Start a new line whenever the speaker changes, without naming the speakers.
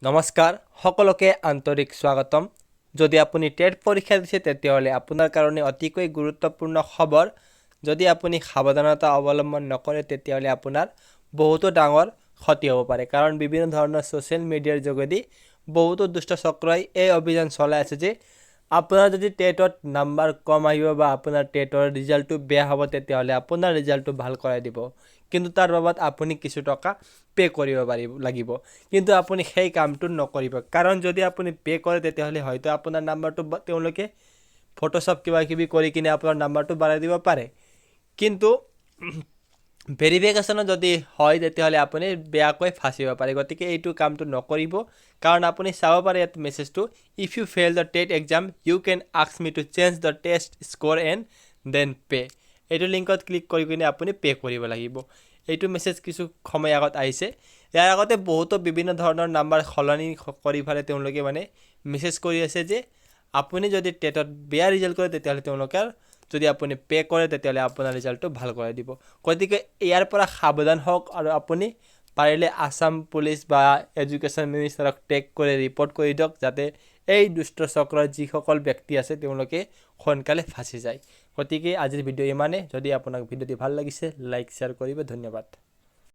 নমস্কাৰ সকলোকে আন্তৰিক স্বাগতম। যদি আপুনি টেট পৰীক্ষা দিছে তেতিয়াহ'লে আপোনাৰ কাৰণে অতিকৈ গুৰুত্বপূৰ্ণ খবৰ। যদি আপুনি সাৱধানতা অৱলম্বন নকৰে তেতিয়াহ'লে আপোনাৰ বহুতো ডাঙৰ ক্ষতি হ'ব পাৰে, কাৰণ বিভিন্ন ধৰণৰ ছ'চিয়েল মিডিয়াৰ যোগেদি বহুতো দুষ্ট চক্ৰই এই অভিযান চলাই আছে যে আপোনাৰ যদি টেটত নাম্বাৰ কম আহিব বা আপোনাৰ টেটৰ ৰিজাল্টটো বেয়া হ'ব তেতিয়াহ'লে আপোনাৰ ৰিজাল্টটো ভাল কৰাই দিব, কিন্তু তাৰ বাবদ আপুনি কিছু টকা পে' কৰিব লাগিব। কিন্তু আপুনি সেই কামটো নকৰিব, কাৰণ যদি আপুনি পে' কৰে তেতিয়াহ'লে হয়তো আপোনাৰ নাম্বাৰটো তেওঁলোকে ফটোশ্বপ কিবাকিবি কৰি কিনে আপোনাৰ নাম্বাৰটো বঢ়াই দিব পাৰে, কিন্তু ভেৰিফিকেশ্যনত যদি হয় তেতিয়াহ'লে আপুনি বেয়াকৈ ফাঁচিব পাৰে। গতিকে এইটো কামটো নকৰিব, কাৰণ আপুনি চাব পাৰে ইয়াত মেছেজটো, if you fail the TET exam you can ask me to change the test score and then pay'. এইটো লিংকত ক্লিক কৰি কিনে আপুনি পে' কৰিব লাগিব। এইটো মেছেজ কিছু সময় আগত আহিছে। ইয়াৰ আগতে বহুতো বিভিন্ন ধৰণৰ নাম্বাৰ সলনি কৰি ফালে তেওঁলোকে মেছেজ কৰি আছে যে আপুনি যদি টেটত বেয়া ৰিজাল্ট কৰে তেতিয়াহ'লে তেওঁলোকে যদি আপুনি পে' কৰে তেতিয়াহ'লে আপোনাৰ ৰিজাল্টটো ভাল কৰাই দিব। গতিকে ইয়াৰ পৰা সাৱধান হওক আৰু আপুনি পাৰিলে আছাম পুলিচ বা এডুকেশ্যন মিনিষ্টাৰক টেগ কৰি ৰিপৰ্ট কৰি দিয়ক, যাতে এই দুষ্ট চক্ৰৰ যিসকল ব্যক্তি আছে তেওঁলোকে সোনকালে ফাঁচি যায়। গতিকে আজিৰ ভিডিঅ' ইমানে। যদি আপোনাক ভিডিঅ'টি ভাল লাগিছে লাইক শ্বেয়াৰ কৰিব। ধন্যবাদ।